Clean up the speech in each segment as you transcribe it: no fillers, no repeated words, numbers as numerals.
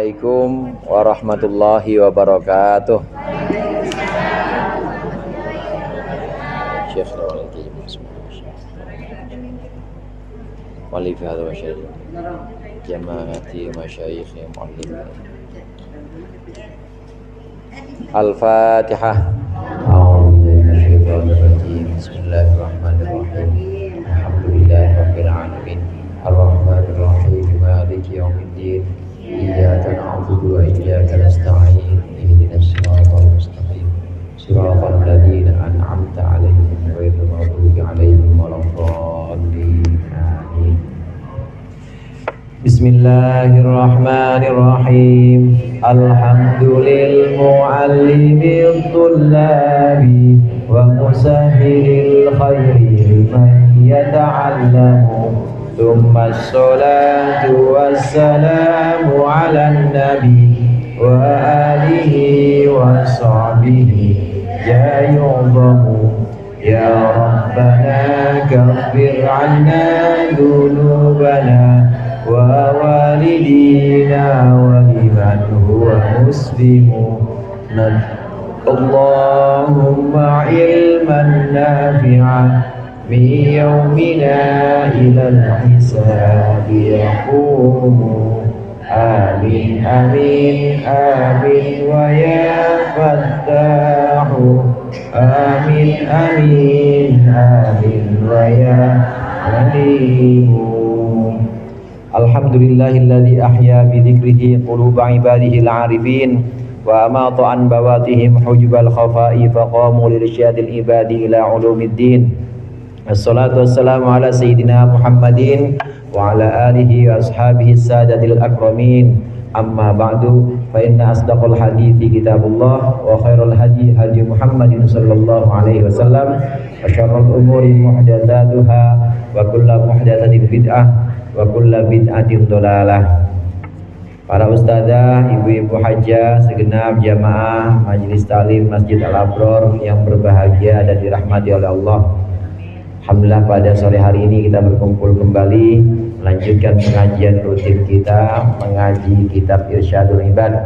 Assalamualaikum warahmatullahi wabarakatuh. Syekh wali fi hadha masyayikh jamaati masyayikh muallim. Al-Fatihah. Bismillahirrahmanirrahim. Alhamdulillahirabbil alamin. Ar-Rahmanir Rahim. Maliki yaumiddin. Iyyaka na'budu wa iyyaka nasta'in. Ihdinas siratal mustaqim. Siratal ladzina an'amta 'alaihim ghairil maghdubi 'alaihim waladdallin. Amin. Bismillahirrahmanirrahim. Alhamdulil mu'allimil tullabi wa musahhilil khairi liman yata'allamu. Thumma assalatu wassalamu ala nabi wa alihi wa sahbihi ya yu'zamu. Ya Rabbana kaffir 'anna dhunubana wa walidina wa liman huwa muslimun. Allahumma ilman nafi'an min yawmina ilal hisabi yaqumu. Amin amin amin wa ya fattahu. Amin amin amin wa ya alimu. Alhamdulillahilladzi ahya bi dzikrihi quluba ibadihi al-arifin wa amata an bawatihim hujbal khafa'i faqamu lirsyadil ibadi ila ulumiddin. Assalatu wassalamu ala sayyidina Muhammadin wa ala alihi wa ashabihi sadatil akramin. Amma ba'du, fa inna asdaqal hadithi kitabullah wa khairal hadi hadi Muhammadin sallallahu alaihi wasallam wa syarrul umuri muhdatsatuha wa kullu muhdatsatin bid'ah wa kullu bid'atin dhalalah. Para ustadzah, ibu-ibu hajah, segenap jamaah Majelis Talim Masjid Al-Abror yang berbahagia dan dirahmati oleh Allah. Alhamdulillah pada sore hari ini kita berkumpul kembali melanjutkan pengajian rutin kita, mengaji kitab Irsyadul Ibad.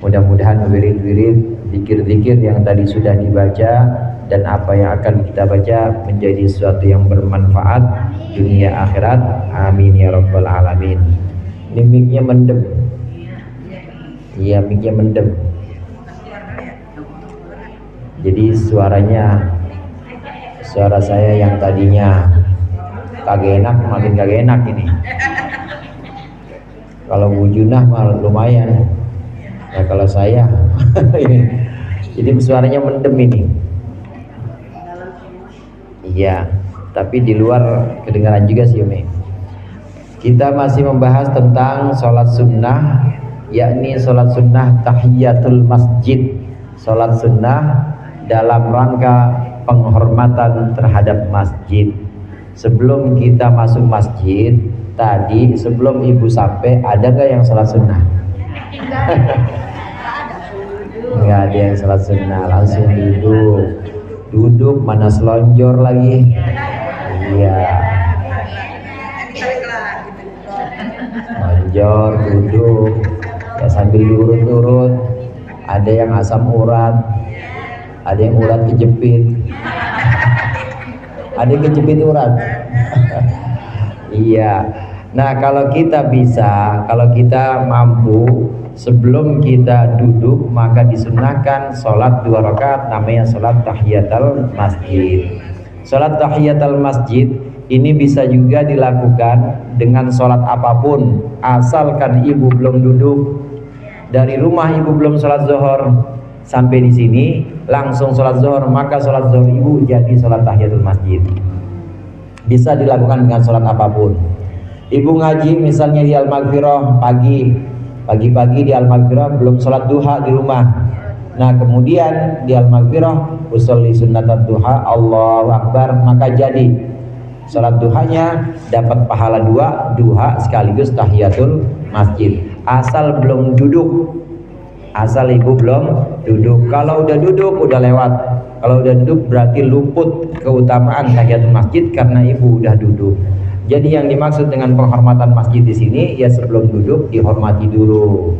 Mudah-mudahan wirid-wirid, zikir-zikir yang tadi sudah dibaca dan apa yang akan kita baca menjadi sesuatu yang bermanfaat dunia akhirat. Amin ya rabbal alamin. Ini mic-nya mendem. Iya, mic-nya mendem. Jadi suara saya yang tadinya kagak enak makin kagak enak ini. Kalau Bu Junah malah lumayan. Ya kalau saya ini jadi suaranya mendem ini. Iya, tapi di luar kedengaran juga sih Umi. Kita masih membahas tentang sholat sunnah, yakni sholat sunnah tahiyatul masjid. Sholat sunnah dalam rangka penghormatan terhadap masjid. Sebelum kita masuk masjid tadi, sebelum ibu sampai, ada nggak yang sholat sunnah? Nggak ada yang sholat sunnah, langsung duduk mana selonjor lagi. Iya, selonjor duduk ya sambil diurut-urut. Ada yang asam urat, ada yang urat kejepit, ada yang kejepit urat. Iya. Nah kalau kita bisa, kalau kita mampu, sebelum kita duduk maka disunahkan sholat 2 rakaat, namanya sholat tahiyatul masjid. Sholat tahiyatul masjid ini bisa juga dilakukan dengan sholat apapun, asalkan ibu belum duduk. Dari rumah ibu belum sholat zuhur, sampai di sini langsung sholat zuhur, maka sholat zuhur ibu jadi sholat tahiyatul masjid. Bisa dilakukan dengan sholat apapun. Ibu ngaji misalnya di Al-Maghfirah pagi-pagi di Al-Maghfirah belum sholat duha di rumah. Nah kemudian di Al-Maghfirah usolli sunnatat duha, Allahu Akbar, maka jadi sholat duhanya dapat pahala 2 duha sekaligus tahiyatul masjid. Asal belum duduk, asal ibu belum duduk. Kalau udah duduk udah lewat. Kalau udah duduk berarti luput keutamaan tahiyatul masjid karena ibu udah duduk. Jadi yang dimaksud dengan penghormatan masjid di sini ya sebelum duduk dihormati dulu.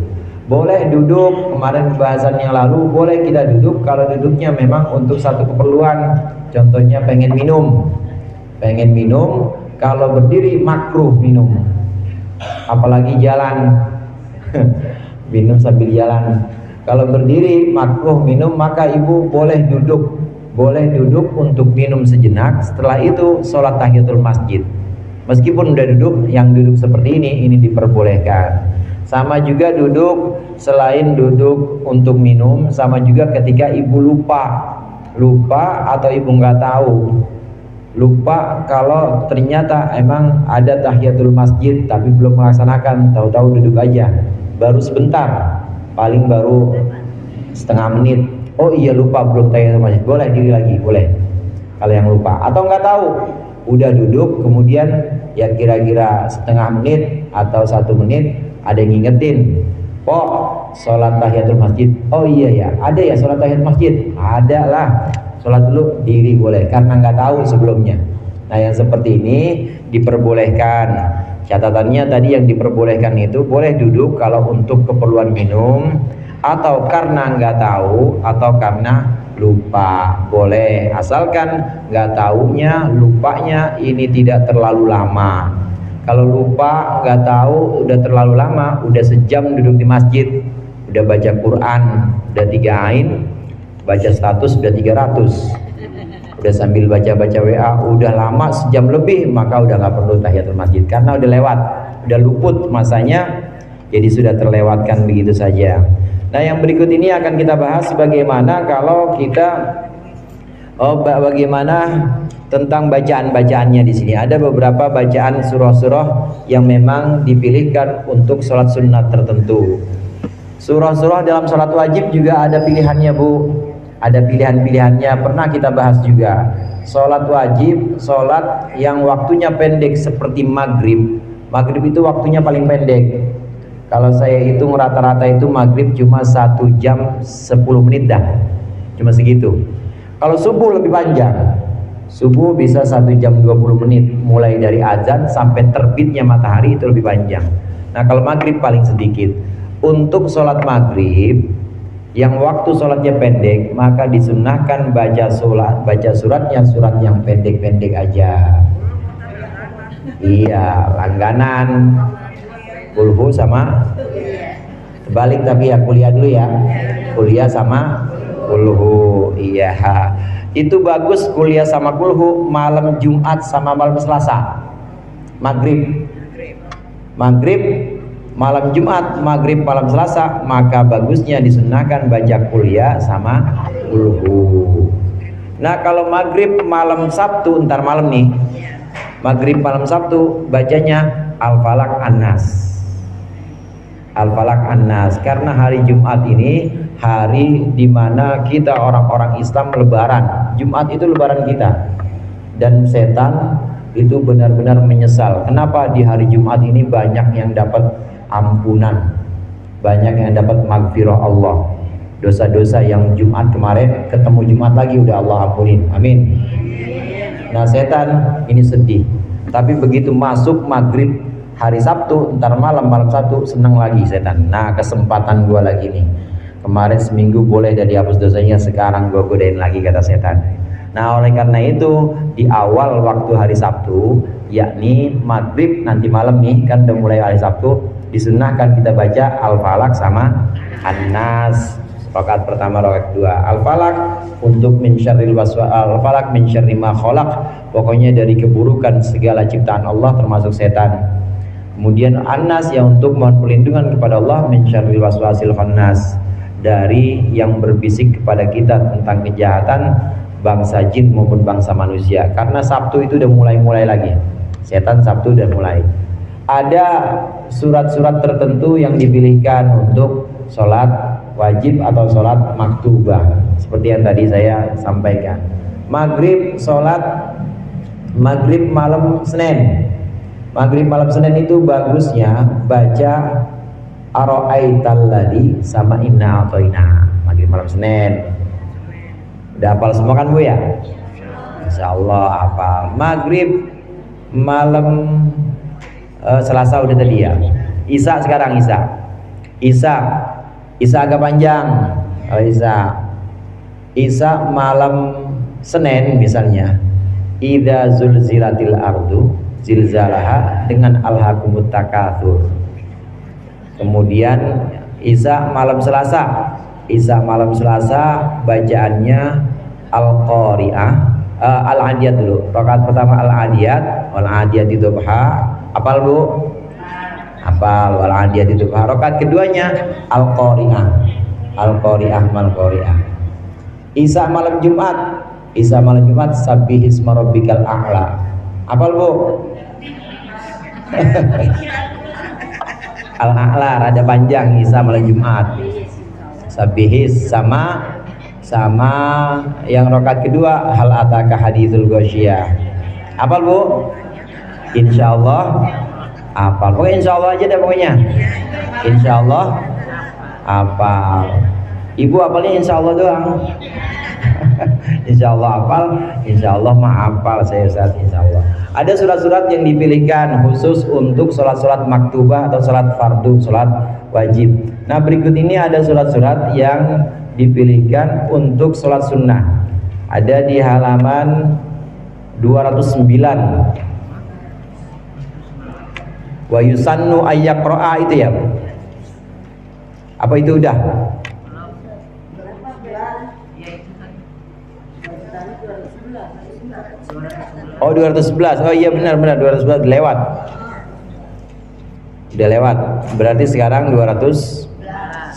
Boleh duduk, kemarin pembahasan yang lalu boleh kita duduk kalau duduknya memang untuk satu keperluan. Contohnya pengen minum. Kalau berdiri makruh minum. Apalagi jalan. Minum sambil jalan. Kalau berdiri makruh minum, maka ibu boleh duduk untuk minum sejenak. Setelah itu sholat tahiyatul masjid. Meskipun udah duduk, yang duduk seperti ini diperbolehkan. Sama juga duduk, selain duduk untuk minum, sama juga ketika ibu lupa atau ibu nggak tahu. Lupa kalau ternyata emang ada tahiyatul masjid tapi belum melaksanakan, tahu-tahu duduk aja. Baru sebentar, paling baru setengah menit. Oh iya, lupa belum tahiyatul masjid. Boleh diri lagi, boleh. Kalau yang lupa atau nggak tahu, udah duduk kemudian ya kira-kira setengah menit atau 1 menit ada yang ngingetin, sholat tahiyatul masjid. Oh iya ya, ada ya sholat tahiyatul masjid. Ada lah, sholat dulu, diri boleh karena nggak tahu sebelumnya. Nah yang seperti ini diperbolehkan. Catatannya tadi yang diperbolehkan itu boleh duduk kalau untuk keperluan minum, atau karena nggak tahu, atau karena lupa. Boleh, asalkan nggak taunya, lupanya ini tidak terlalu lama. Kalau lupa, nggak tahu, udah terlalu lama, udah sejam duduk di masjid, udah baca Quran, udah 3 ain, baca status udah 300, udah sambil baca-baca WA, udah lama sejam lebih, maka udah nggak perlu tahiyatul masjid karena udah lewat, udah luput masanya, jadi sudah terlewatkan begitu saja. Nah yang berikut ini akan kita bahas bagaimana kalau kita bagaimana tentang bacaan-bacaannya di sini. Ada beberapa bacaan surah-surah yang memang dipilihkan untuk sholat sunat tertentu. Surah-surah dalam sholat wajib juga ada pilihannya, Bu. Ada pilihan-pilihannya, pernah kita bahas juga. Sholat wajib, sholat yang waktunya pendek seperti maghrib. Maghrib itu waktunya paling pendek. Kalau saya hitung rata-rata itu maghrib cuma 1 jam 10 menit dah, cuma segitu. Kalau subuh lebih panjang, subuh bisa 1 jam 20 menit, mulai dari azan sampai terbitnya matahari itu lebih panjang. Nah kalau maghrib paling sedikit. Untuk sholat maghrib yang waktu sholatnya pendek, maka disunnahkan baca suratnya surat yang pendek-pendek aja. Iya, langganan kulhu sama balik, tapi ya kuliah dulu ya, kuliah sama kulhu. Iya, itu bagus kuliah sama kulhu malam Jumat sama malam Selasa. Maghrib malam Jumat, maghrib malam Selasa, maka bagusnya disunahkan baca kuliah sama kulhu. Nah kalau maghrib malam Sabtu, ntar malam nih, maghrib malam Sabtu bacanya Al-Falaq An-Nas, karena hari Jumat ini hari dimana kita orang-orang Islam lebaran. Jumat itu lebaran kita, dan setan itu benar-benar menyesal. Kenapa di hari Jumat ini banyak yang dapat ampunan, banyak yang dapat magfirah Allah. Dosa-dosa yang Jumat kemarin ketemu Jumat lagi udah Allah ampunin, amin. Nah setan ini sedih, tapi begitu masuk maghrib hari Sabtu, ntar malam Sabtu seneng lagi setan. Nah kesempatan gua lagi nih, kemarin seminggu boleh dan dihapus dosanya, sekarang gua godain lagi, kata setan. Nah oleh karena itu di awal waktu hari Sabtu, yakni maghrib nanti malam nih, kan udah mulai hari Sabtu, disunnahkan kita baca Al-Falaq sama An-Nas, rakaat pertama, rakaat kedua. Al-Falaq untuk min syarril waswas, Al-Falaq min syarri ma khalaq, pokoknya dari keburukan segala ciptaan Allah termasuk setan. Kemudian An-Nas yang untuk mohon perlindungan kepada Allah min syarril waswasil khannas, dari yang berbisik kepada kita tentang kejahatan bangsa jin maupun bangsa manusia. Karena Sabtu itu udah mulai lagi, setan Sabtu udah mulai. Ada surat-surat tertentu yang dipilihkan untuk sholat wajib atau sholat maktubah, seperti yang tadi saya sampaikan. Maghrib, sholat maghrib malam Senin. Maghrib malam Senin itu bagusnya baca Ara'aital ladzi sama Inna A'thaina. Maghrib malam Senin. Udah hafal semua kan Bu ya? Insyaallah hafal. Maghrib malam Selasa udah tadi ya. Isya sekarang Isya Isya agak panjang. Oh, Isya malam Senin misalnya. Idza zulzilatil ardu zilzalaha dengan alhaqumut takatsur. Kemudian Isya malam Selasa. Isya malam Selasa bacaannya Al-Qari'ah, Al-Adiyat dulu. Rakaat pertama Al-Adiyat, Al-Adiyat itu hafal Bu? Hafal Al-Adiyat itu. Rakaat keduanya Al-Qari'ah. Al-Qari'ah mal-Qari'ah. Isya malam Jumat. Isya malam Jumat Sabbihisma rabbikal a'la. Hafal Bu? Al-a'la rada panjang Isya malam Jumat. Sabbihis sama yang rakaat kedua hal ataka haditsul ghasyiyah. Hafal Bu? Insyaallah hafal. Pokoknya insyaallah aja deh pokoknya. Insyaallah hafal. Ibu hafalnya insyaallah doang. Insyaallah hafal, insyaallah mah hafal saya Ustaz, insyaallah. Ada surat-surat yang dipilihkan khusus untuk sholat-sholat maktubah atau sholat fardu, sholat wajib. Nah berikut ini ada surat-surat yang dipilihkan untuk sholat sunnah. Ada di halaman 209. Wa yusannu ayyaqra'a itu ya. Apa itu udah? Oh 211. Oh iya benar 211 lewat. Udah lewat. Berarti sekarang 211.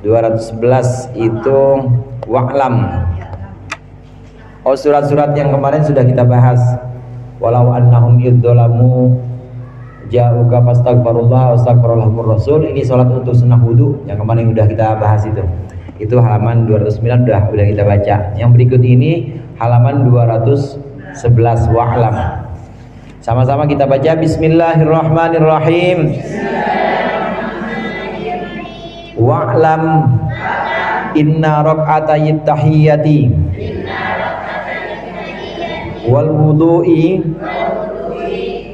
211 itu wa'lam. Oh surat-surat yang kemarin sudah kita bahas. Walau annahum idzalamu ja'uka fastaghfirullah wastaghfirullah rasul. Ini salat untuk sunnah wudu yang kemarin udah kita bahas itu. Itu halaman 209 udah kita baca. Yang berikut ini halaman 211 wa'lam. Sama-sama kita baca bismillahirrahmanirrahim. Wa'lam inna rak'atayit tahiyyati wal wudu'i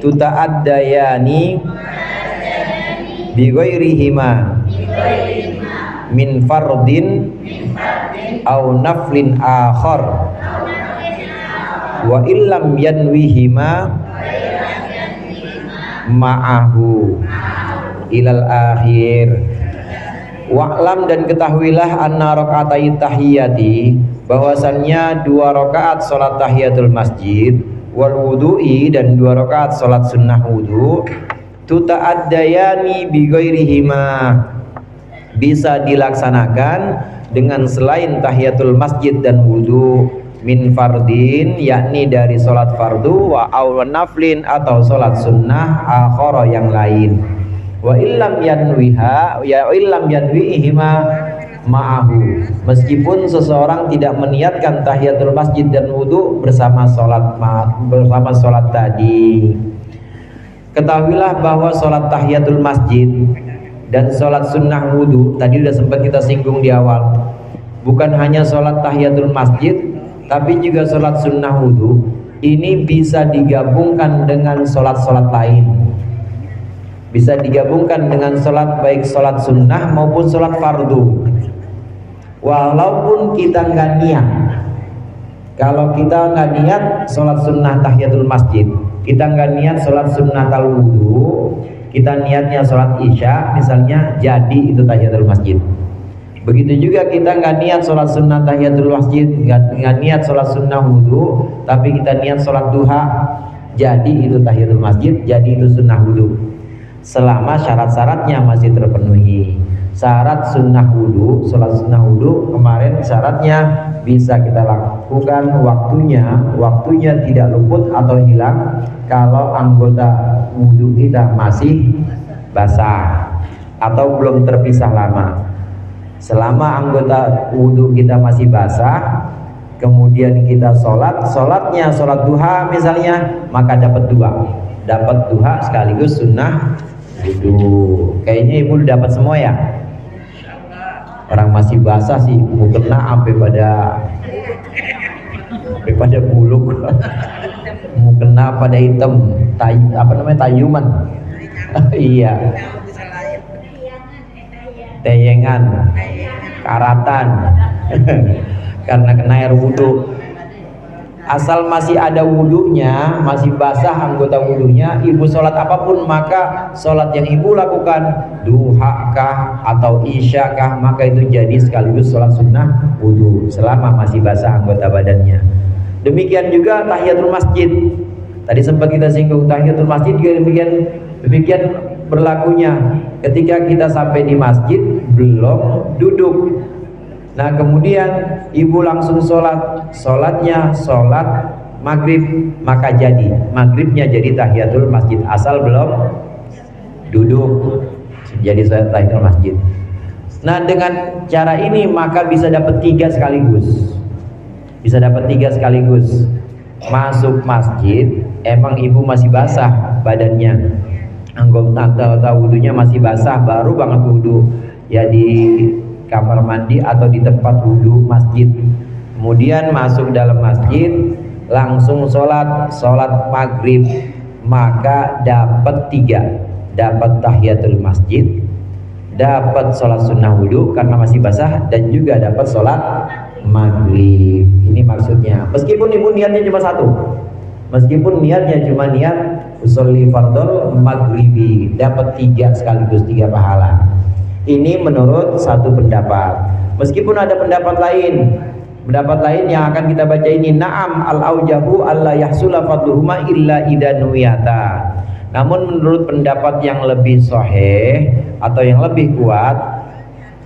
tuta'addayani bi ghairihima min fardin au naflin akhar wa illam yanwihima ma'ahu ilal akhir. Wa'lam dan ketahuilah anna raka'atai tahiyyati bahwasannya 2 rakaat salat tahiyatul masjid wal wudu'i dan 2 rakaat salat sunnah wudu tuta'addayani bi ghairihima bisa dilaksanakan dengan selain tahiyatul masjid dan wudu min fardin yakni dari salat fardu wa aw naflin atau salat sunnah akhara yang lain. Wa illam yanwiha ya illam yanwihima ma'ahu meskipun seseorang tidak meniatkan tahiyatul masjid dan wudu bersama salat tadi. Ketahuilah bahwa salat tahiyatul masjid dan salat sunnah wudu tadi sudah sempat kita singgung di awal, bukan hanya salat tahiyatul masjid tapi juga salat sunnah wudu ini bisa digabungkan dengan salat-salat lain, bisa digabungkan dengan salat baik salat sunnah maupun salat fardu. Walaupun kita nggak niat, kalau kita nggak niat salat sunnah tahiyatul masjid, kita nggak niat salat sunnah wudu, kita niatnya salat isya misalnya, jadi itu tahiyatul masjid. Begitu juga kita nggak niat sholat sunnah tahiyatul masjid, nggak niat sholat sunnah wudu, tapi kita niat sholat duha, jadi itu tahiyatul masjid, jadi itu sunnah wudu. Selama syarat-syaratnya masih terpenuhi. Syarat sunnah wudu, sholat sunnah wudu kemarin syaratnya bisa kita lakukan waktunya tidak luput atau hilang kalau anggota wudu kita masih basah atau belum terpisah lama. Selama anggota wudhu kita masih basah, kemudian kita sholatnya sholat duha misalnya, maka dapat duha sekaligus sunnah wudhu. Kayaknya ibu dapat semua ya. Orang masih basah sih, mau kena sampai pada buluk, mau kena pada hitam, tayuman. Iya. teyengan, karatan karena kena air wudhu. Asal masih ada wudhunya, masih basah anggota wudhunya, ibu sholat apapun, maka sholat yang ibu lakukan, duha kah atau isya kah, maka itu jadi sekaligus sholat sunnah wudhu selama masih basah anggota badannya. Demikian juga tahiyatul masjid. Tadi sempat kita singgung, tahiyatul masjid juga demikian berlakunya. Ketika kita sampai di masjid belum duduk, nah kemudian ibu langsung sholatnya sholat maghrib, maka jadi maghribnya jadi tahiyatul masjid asal belum duduk, jadi sholat tahiyatul masjid. Nah dengan cara ini maka bisa dapat 3 sekaligus, masuk masjid emang ibu masih basah badannya, anggota wudhunya masih basah, baru banget wudhu ya di kamar mandi atau di tempat wudhu masjid. Kemudian masuk dalam masjid langsung sholat maghrib, maka dapat 3, dapat tahiyatul masjid, dapat sholat sunnah wudhu karena masih basah, dan juga dapat sholat maghrib. Ini maksudnya, meskipun ibu niatnya cuma 1, meskipun niatnya cuma niat usolli fardhol maghribi, dapat 3 sekaligus, 3 pahala. Ini menurut satu pendapat. Meskipun ada pendapat lain yang akan kita baca ini, na'am al-aujahu alla yahsula fadluhuma illa idza nuyata. Namun menurut pendapat yang lebih sahih atau yang lebih kuat,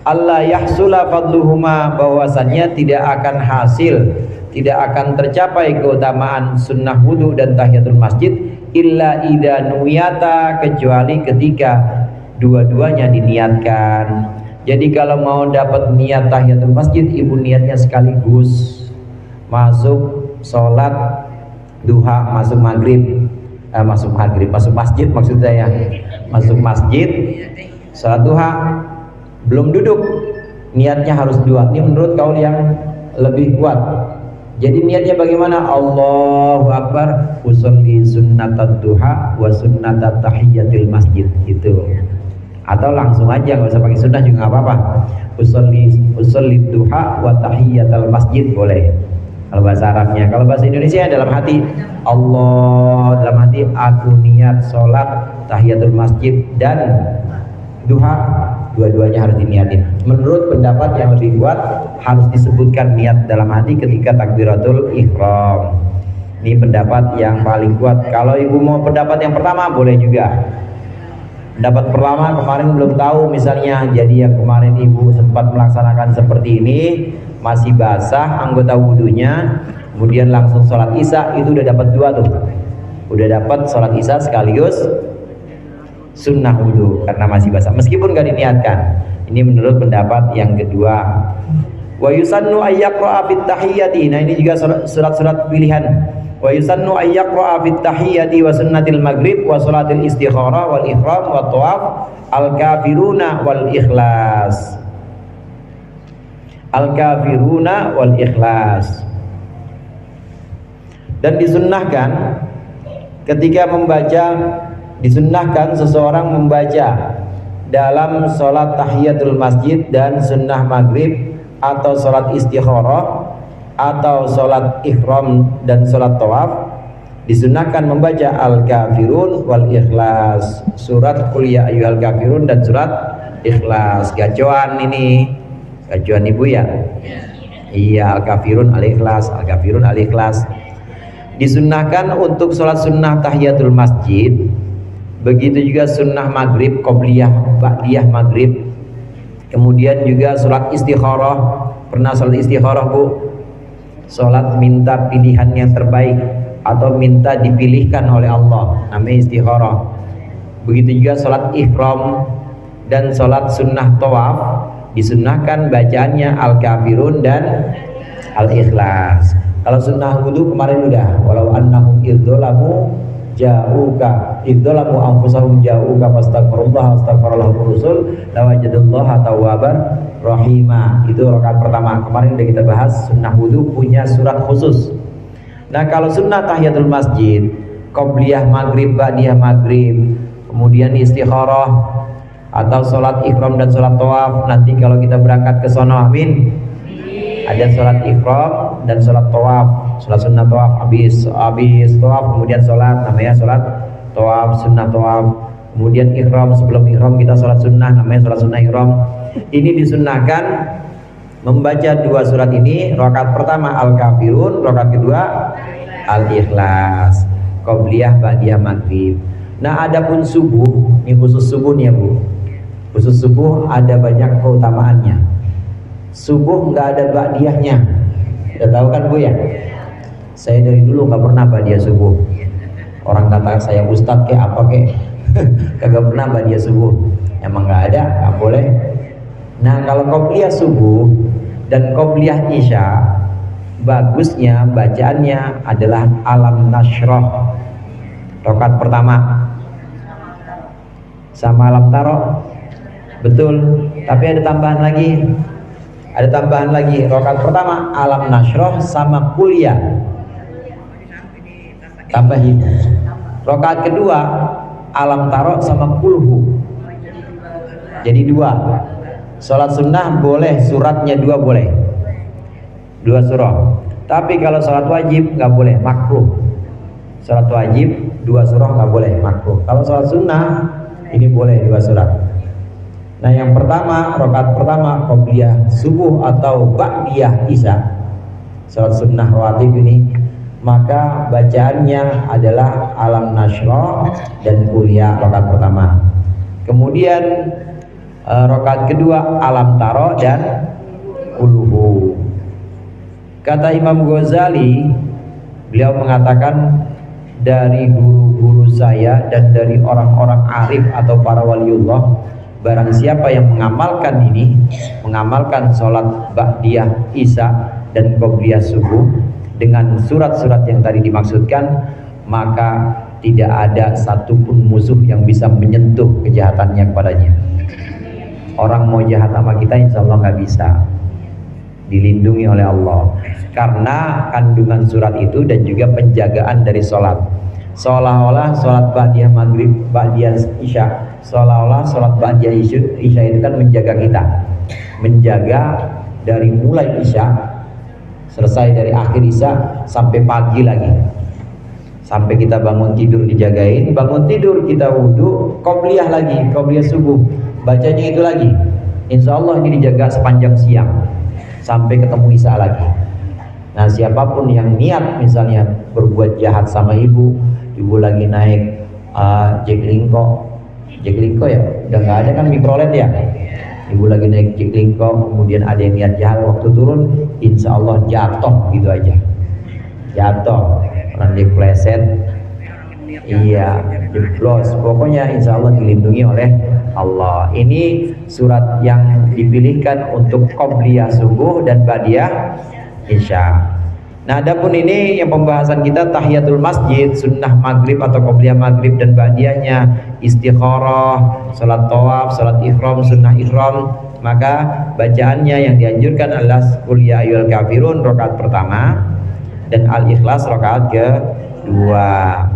alla yahsula fadluhuma, bahwasannya tidak akan tercapai keutamaan sunnah wudu dan tahiyatul masjid illa idza nuyata, kecuali ketika dua-duanya diniatkan. Jadi kalau mau dapat niat tahiyatul masjid, ibu niatnya sekaligus, masuk sholat duha, masuk masjid maksud saya, masuk masjid sholat duha, belum duduk, niatnya harus 2. Ini menurut kaul yang lebih kuat. Jadi niatnya bagaimana? Allahu Akbar, usolli sunnatat duha wa sunnatat tahiyatil masjid, gitu. Atau langsung aja, nggak usah pakai sunnah juga nggak apa-apa. Usolli duha wa tahiyatal masjid boleh kalau bahasa Arabnya. Kalau bahasa Indonesia dalam hati, Allah, dalam hati aku niat sholat tahiyatul masjid dan duha, dua-duanya harus diniatin. Menurut pendapat yang lebih kuat, harus disebutkan niat dalam hati ketika takbiratul ihram. Ini pendapat yang paling kuat. Kalau ibu mau pendapat yang pertama boleh juga. Pendapat pertama kemarin belum tahu misalnya, jadi yang kemarin ibu sempat melaksanakan seperti ini, masih basah anggota wudhunya, kemudian langsung sholat isya, itu udah dapat 2 tuh, udah dapat sholat isya sekaligus sunnah wudhu karena masih basah, meskipun gak diniatkan. Ini menurut pendapat yang kedua. Wa yusannu ayyaqra'a fit tahiyyati, nah ini juga surat-surat pilihan. Wa yusannu ayyaqra'a fit tahiyyati wa sunnatil maghrib wa salatil istikharah wal ihram wa tawaf al kafiruna wal ikhlas. Al kafiruna wal ikhlas. Dan disunnahkan ketika disunnahkan seseorang membaca dalam sholat tahiyatul masjid dan sunnah maghrib atau sholat istikharah atau sholat ihram dan sholat tawaf, disunnahkan membaca al-kafirun wal ikhlas, surat qul ya ayyuhal kafirun dan surat ikhlas. Gacoan ini, gacoan ibu ya? Iya, al-kafirun al-ikhlas, al-kafirun al-ikhlas. Disunnahkan untuk sholat sunnah tahiyatul masjid, begitu juga sunnah maghrib, qobliyah, ba'diyah maghrib. Kemudian juga sholat istikharah. Pernah sholat istikharah bu? Sholat minta pilihan yang terbaik atau minta dipilihkan oleh Allah, namanya istikharah. Begitu juga sholat ihram dan sholat sunnah tawaf, disunnahkan bacaannya al-kafirun dan al-ikhlas. Kalau sunnah wudu kemarin udah, walau annahum idzalamu ja'uka idzalamu anfusahum ja'uka fastaghfirullah astaghfirullah rusul lawajadallaha tawwabar rahimah. Itu rakaat pertama. Kemarin udah kita bahas sunnah wudu punya surat khusus. Nah, kalau sunnah tahiyatul masjid, qobliyah maghrib, ba'diyah maghrib, kemudian istikharah atau sholat ihram dan sholat tawaf. Nanti kalau kita berangkat ke sono, amin. Ada sholat ihram dan sholat tawaf, sholat sunnah tawaf, habis tawaf kemudian sholat, namanya sholat tawaf, sunnah tawaf. Kemudian ihram, sebelum ihram kita sholat sunnah, namanya sholat sunnah ihram. Ini disunnahkan membaca dua surat ini, rakaat pertama Al-Kafirun, rakaat kedua Al-Ikhlas, qobliyah ba'diyah maghrib. Nah, adapun subuh, ini khusus subuh nih ya Bu. Khusus subuh ada banyak keutamaannya. Subuh nggak ada ba'diyahnya. Udah tahu kan Bu ya? Saya dari dulu nggak pernah ba'diyah subuh. Orang kata saya ustadz kayak apa kayak kagak pernah ba'diyah subuh. Emang nggak ada, nggak boleh. Nah, kalau qobliyah subuh dan qobliyah isya, bagusnya bacaannya adalah Alam Nashrah rakaat pertama sama Alam Taro. Betul, tapi ada tambahan lagi, rakaat pertama Alam Nashrah sama kuliah, tambahin. Rakaat kedua Alam Taro sama kulhu, jadi dua. Sholat sunnah boleh suratnya dua, boleh dua surah. Tapi kalau sholat wajib nggak boleh, makruh. Sholat wajib dua surah nggak boleh, makruh. Kalau sholat sunnah ini boleh dua surat. Nah, yang pertama, rakaat pertama qobliyah subuh atau ba'diyah isya, sholat sunnah rawatib ini, maka bacaannya adalah Alam Nashrah dan kuliah rakaat pertama. Kemudian rakaat kedua Alam Taro dan Uluhu. Kata Imam Ghazali, beliau mengatakan dari guru-guru saya dan dari orang-orang arif atau para waliullah, barang siapa yang mengamalkan ini, mengamalkan sholat ba'diyah isya dan qobliyah subuh dengan surat-surat yang tadi dimaksudkan, maka tidak ada satupun musuh yang bisa menyentuh kejahatannya kepadanya. Orang mau jahat sama kita insya Allah nggak bisa, dilindungi oleh Allah karena kandungan surat itu dan juga penjagaan dari sholat. Seolah-olah sholat ba'diyah maghrib, ba'diyah isya, seolah-olah sholat ba'diyah isya itu kan menjaga kita, menjaga dari mulai isya, selesai dari akhir isya sampai pagi lagi, sampai kita bangun tidur dijagain, bangun tidur kita wudhu, qobliyah lagi, qobliyah subuh, bacanya itu lagi. Insya Allah ini dijaga sepanjang siang sampai ketemu isya lagi. Nah, siapapun yang niat misalnya berbuat jahat sama ibu lagi naik Jaklingko ya, udah nggak ada kan mikrolet ya. Ibu lagi naik Jaklingko, kemudian ada yang niat jahat, waktu turun insya Allah jatuh gitu aja, jatuh, orang dipleset, iya, jeblos, pokoknya insya Allah dilindungi oleh Allah. Ini surat yang dipilihkan untuk qobliyah subuh dan ba'diyah isya. Nah, adapun ini yang pembahasan kita tahiyatul masjid, sunnah maghrib atau qobliyah maghrib dan ba'diyahnya, istikharah, salat tawaf, salat ihram, sunnah ihram, maka bacaannya yang dianjurkan adalah qul ya ayyuhal kafirun rakaat pertama dan al-ikhlas rakaat kedua.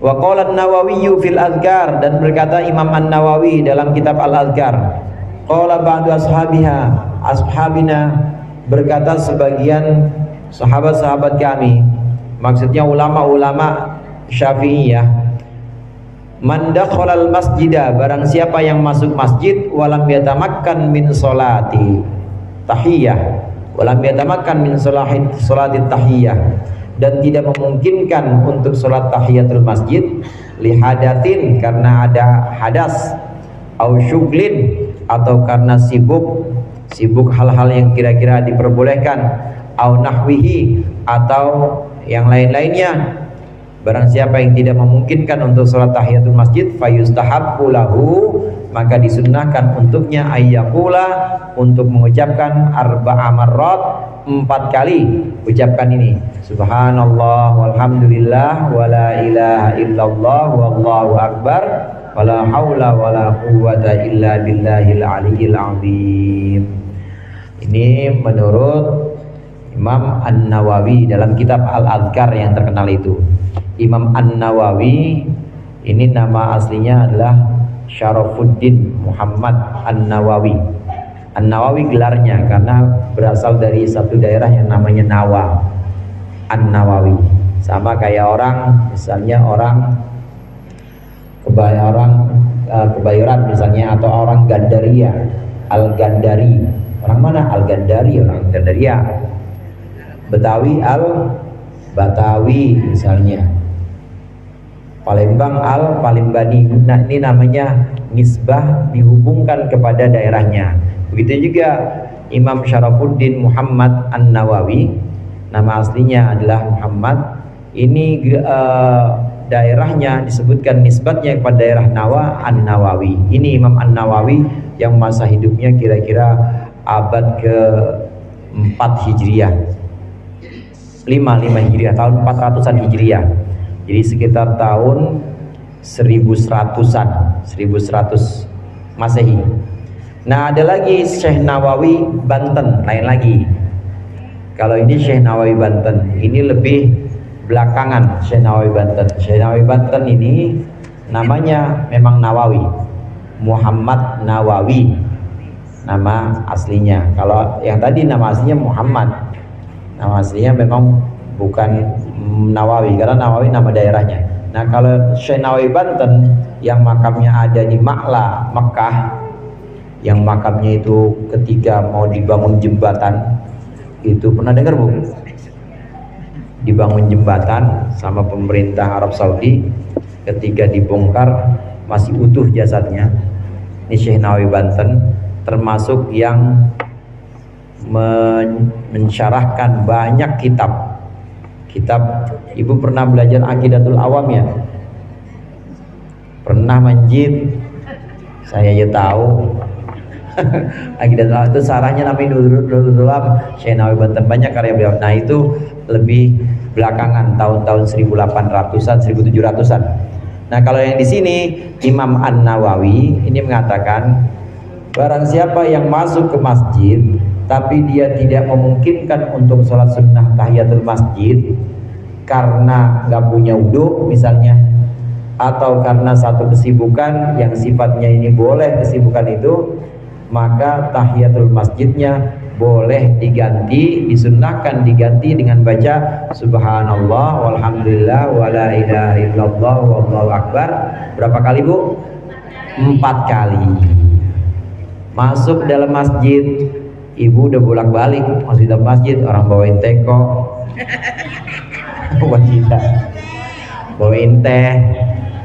Wa qala an-Nawawi fil Adhkar, dan berkata Imam An-Nawawi dalam kitab Al-Adhkar, qala ba'du ashabina, berkata sebagian sahabat-sahabat kami, maksudnya ulama-ulama Syafi'iyah, man dakhalal masjidah, barang siapa yang masuk masjid walam yatamakkan min sholati tahiyyah, walam yatamakkan min sholati tahiyyah, dan tidak memungkinkan untuk sholat tahiyatul masjid, lihadatin, karena ada hadas, au syuglin, atau karena sibuk hal-hal yang kira-kira diperbolehkan, au nahwihi, atau yang lain-lainnya. Barang siapa yang tidak memungkinkan untuk sholat tahiyatul masjid, fayustahabbu lahu, maka disunnahkan untuknya ayyaqula, untuk mengucapkan arba'a marrat, 4 kali ucapkan ini, subhanallah walhamdulillah wala ilaha illallah wallahu akbar wala haula wala quwwata illa billahil aliyyil azim. Ini menurut Imam An-Nawawi dalam kitab Al-Adhkar yang terkenal itu. Imam An-Nawawi ini nama aslinya adalah Syarafuddin Muhammad An-Nawawi. An-Nawawi gelarnya karena berasal dari satu daerah yang namanya Nawa. An-Nawawi. Sama kayak orang, misalnya orang Kebayoran misalnya, atau orang Gandaria, Al-Gandari. Orang mana? Al-Gandari, orang Gandaria. Betawi, Al-Batawi misalnya. Palembang, Al-Palembani. Nah, ini namanya nisbah, dihubungkan kepada daerahnya. Begitu juga Imam Syarafuddin Muhammad An-Nawawi, nama aslinya adalah Muhammad. Ini daerahnya disebutkan nisbatnya kepada daerah Nawa, An-Nawawi. Ini Imam An-Nawawi yang masa hidupnya kira-kira abad ke-4 Hijriah, 5 Hijriah, tahun 400-an Hijriah. Jadi sekitar tahun 1100-an, 1100 Masehi. Nah, ada lagi Syekh Nawawi Banten, lain lagi. Kalau ini Syekh Nawawi Banten, ini lebih belakangan. Syekh Nawawi Banten, Syekh Nawawi Banten ini namanya memang Nawawi, Muhammad Nawawi nama aslinya. Kalau yang tadi nama aslinya Muhammad, nama aslinya memang bukan Nawawi, karena Nawawi nama daerahnya. Nah, kalau Syekh Nawawi Banten yang makamnya ada di Ma'la, Mekah, yang makamnya itu ketika mau dibangun jembatan, itu pernah dengar Bu? Dibangun jembatan sama pemerintah Arab Saudi, ketika dibongkar masih utuh jasadnya. Ini Syekh Nawawi Banten termasuk yang mensyarahkan banyak kitab. Ibu pernah belajar Aqidatul Awam ya? Pernah manjid? Saya ya tahu. Aqidatul Awam itu sarahnya namanya Nurul Awam, Syekh Nawawi Banten, banyak karya beliau. Nah, itu lebih belakangan, tahun-tahun 1800-an, 1700-an. Nah, kalau yang di sini Imam An-Nawawi ini mengatakan, barang siapa yang masuk ke masjid tapi dia tidak memungkinkan untuk sholat sunnah tahiyatul masjid karena nggak punya wudhu misalnya, atau karena satu kesibukan yang sifatnya ini boleh kesibukan itu, maka tahiyatul masjidnya boleh diganti, disunnahkan diganti dengan baca subhanallah walhamdulillah wala ilaha illallah wallahu akbar. Berapa kali Bu? 4 kali. Masuk dalam masjid, ibu udah bolak-balik masuk dalam masjid, orang bawain teko wanita bawain teh,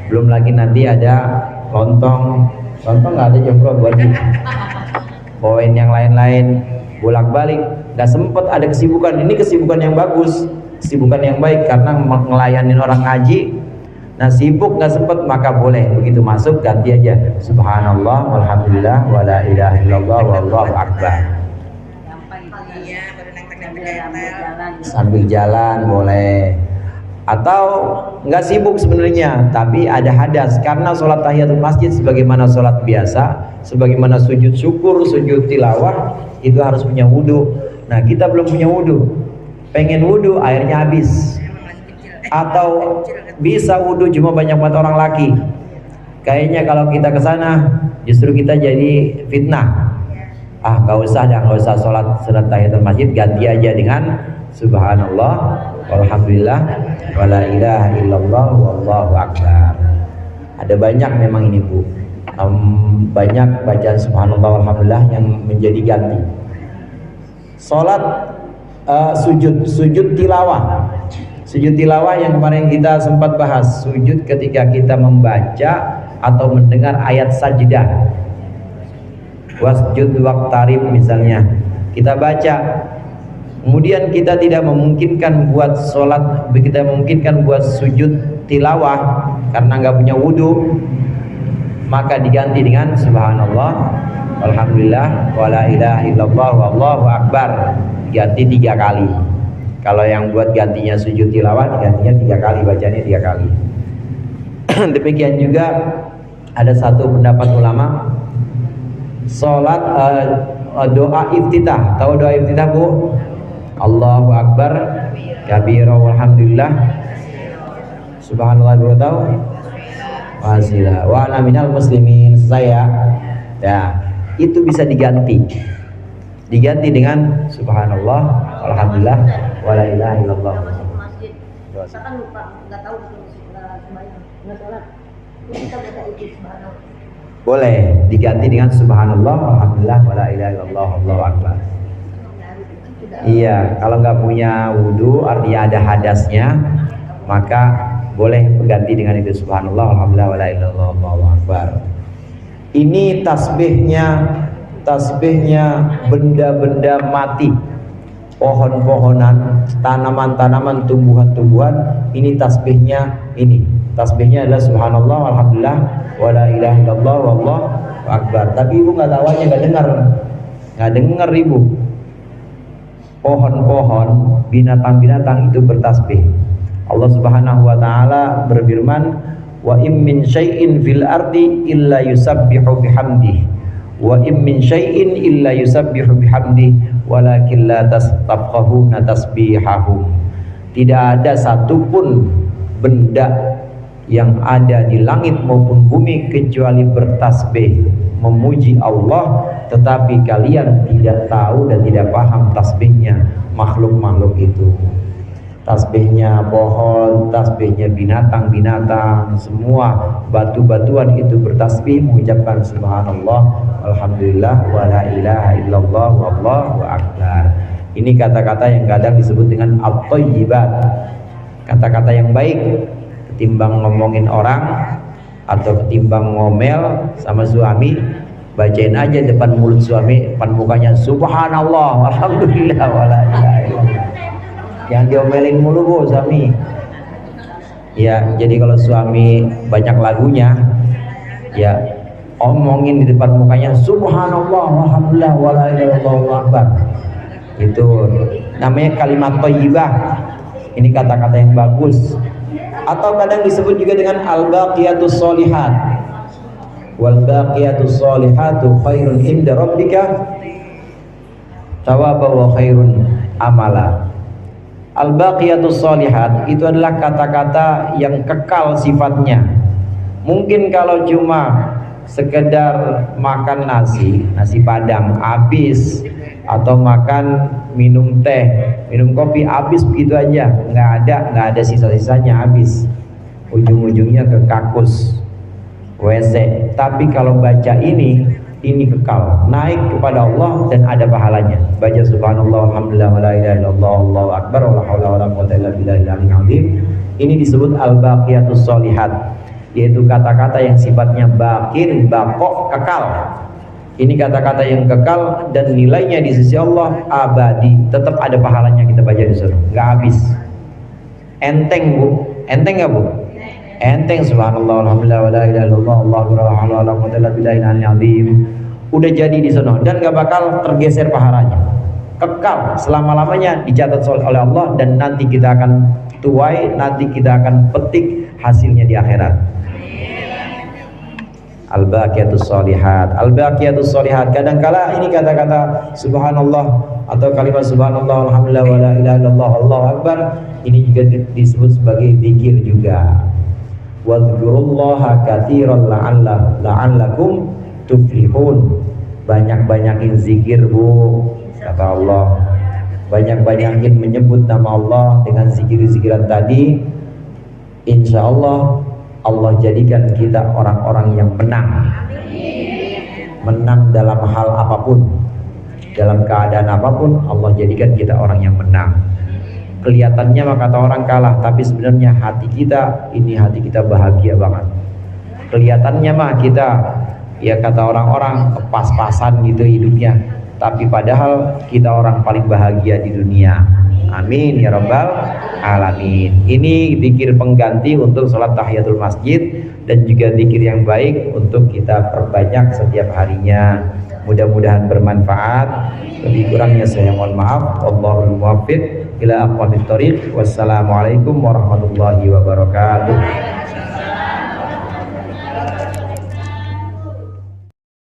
belum lagi nanti ada lontong nggak ada jomblo buat bawain yang lain-lain, bolak-balik, nggak sempet ada kesibukan. Ini kesibukan yang bagus, kesibukan yang baik, karena ngelayanin orang ngaji. Nah, sibuk nggak sempet, maka boleh begitu masuk ganti aja subhanallah walhamdulillah wala ilaha illallah wallahu akbar. Sambil jalan boleh, atau nggak sibuk sebenarnya tapi ada hadas, karena sholat tahiyatul masjid sebagaimana sholat biasa, sebagaimana sujud syukur, sujud tilawah itu harus punya wudhu. Nah, kita belum punya wudhu, pengen wudhu airnya habis, atau bisa wudhu cuma banyak banget orang laki. Kayaknya kalau kita ke sana justru kita jadi fitnah. Nggak usah sholat sunat tahiyatul masjid, ganti aja dengan subhanallah walhamdulillah wala ilaha illallah wallahu akbar. Ada banyak memang ini Bu, banyak bacaan subhanallah walhamdulillah yang menjadi ganti. Sholat sujud tilawah. Sujud tilawah yang kemarin kita sempat bahas, sujud ketika kita membaca atau mendengar ayat sajdah. Wasjud waqtarib misalnya, kita baca, kemudian kita tidak memungkinkan buat sholat, kita memungkinkan buat sujud tilawah karena nggak punya wudhu, maka diganti dengan subhanallah walhamdulillah wala ilaha illallah wallahu akbar, ganti 3 kali. Kalau yang buat gantinya sujud tilawah, gantinya 3 kali, bacanya 3 kali. Demikian juga ada satu pendapat ulama, sholat doa iftitah. Tahu doa iftitah Bu? Allahu akbar kabira walhamdulillah subhanallah, tahu? Wasilah wa ana minal muslimin. saya, ya itu bisa diganti dengan subhanallah, alhamdulillah, wala ilaha illallah. Kita kan lupa, nggak tahu sembahyang, nggak sholat, kita baca itu subhanallah. Boleh diganti dengan subhanallah, alhamdulillah, wala ilaha illallah, Allahu akbar. Iya, kalau nggak punya wudhu, artinya ada hadasnya, maka boleh berganti dengan itu subhanallah, alhamdulillah, wala ilaha illallah, Allahu akbar. Ini tasbihnya benda-benda mati, pohon-pohonan, tanaman-tanaman, tumbuhan-tumbuhan. Ini tasbihnya adalah subhanallah, alhamdulillah, wala ilaha illallah, wallahu akbar. Tapi ibu nggak tahu aja, nggak dengar ibu. Pohon-pohon, binatang-binatang itu bertasbih. Allah Subhanahu wa taala berfirman, wa im min syai'in fil ardi illa yusabbihu bihamdihi wa im min syai'in illa yusabbihu bihamdihi walakin la tafqahuna tasbihahum. Tidak ada satupun benda yang ada di langit maupun bumi kecuali bertasbih memuji Allah, tetapi kalian tidak tahu dan tidak paham tasbihnya makhluk-makhluk itu. Tasbihnya pohon, tasbihnya binatang-binatang, semua batu-batuan itu bertasbih mengucapkan subhanallah, alhamdulillah, wala ilaha illallah, wallahu akbar. Ini kata-kata yang kadang disebut dengan at-thayyibat, kata-kata yang baik. Ketimbang ngomongin orang atau ketimbang ngomel sama suami, bacain aja depan mulut suami, depan mukanya subhanallah, alhamdulillah, wala ilaha illallah. Yang diomelin mulu bu suami. Ya, jadi kalau suami banyak lagunya, ya omongin di depan mukanya subhanallah, alhamdulillah, wala ilaha illallah, akbar. Itu namanya kalimat thayyibah. Ini kata-kata yang bagus. Atau kadang disebut juga dengan al-baqiyatus sholihat. Wal baqiyatus sholihatu khairun inda rabbika thawaban wa khairun amala. Al-baqiyatus sholihat itu adalah kata-kata yang kekal sifatnya. Mungkin kalau cuma sekedar makan nasi padang habis, atau makan minum teh, minum kopi habis begitu aja, nggak ada sisa-sisanya, habis, ujung-ujungnya ke kakus WC. Tapi kalau baca ini kekal, naik kepada Allah dan ada pahalanya. Baca subhanallah, alhamdulillah, wala ilaha illallah, Allahu akbar, wala haula wala quwwata illa billahil azim. Ini disebut al-baqiyatus sholihat, yaitu kata-kata yang sifatnya baqin, baqo, kekal. Ini kata-kata yang kekal dan nilainya di sisi Allah abadi, tetap ada pahalanya kita baca di sana, nggak habis. Enteng bu, enteng nggak bu? Enteng subhanallah, alhamdulillah, wala ilaha illallah, Allahu akbar, wala quwwata illa billahil azim. Udah jadi di sana dan nggak bakal tergeser pahalanya, kekal selama-lamanya dicatat oleh Allah, dan nanti kita akan tuai, nanti kita akan petik hasilnya di akhirat. Al-baqiyatus sholihat, al-baqiyatus sholihat. Kadangkala ini kata-kata subhanallah atau kalimat subhanallah, alhamdulillah, wala ilaha illallah, Allahu akbar, ini juga disebut sebagai zikir juga. Wadhkurullaha katsiran la'allakum tuflihun. Banyak-banyakin zikir bu, kata Allah. Banyak-banyakin menyebut nama Allah dengan zikir-zikiran tadi. Insya Allah Allah jadikan kita orang-orang yang menang. Menang dalam hal apapun, dalam keadaan apapun, Allah jadikan kita orang yang menang. Kelihatannya mah kata orang kalah, tapi sebenarnya hati kita bahagia banget. Kelihatannya mah kita, ya kata orang-orang, pas-pasan gitu hidupnya, tapi padahal kita orang paling bahagia di dunia. Amin ya rabbal alamin. Ini zikir pengganti untuk sholat tahiyatul masjid, dan juga zikir yang baik untuk kita perbanyak setiap harinya. Mudah-mudahan bermanfaat. Lebih kurangnya saya mohon maaf. Wallahul muwaffiq ila aqwamit thoriq. Wassalamualaikum warahmatullahi wabarakatuh.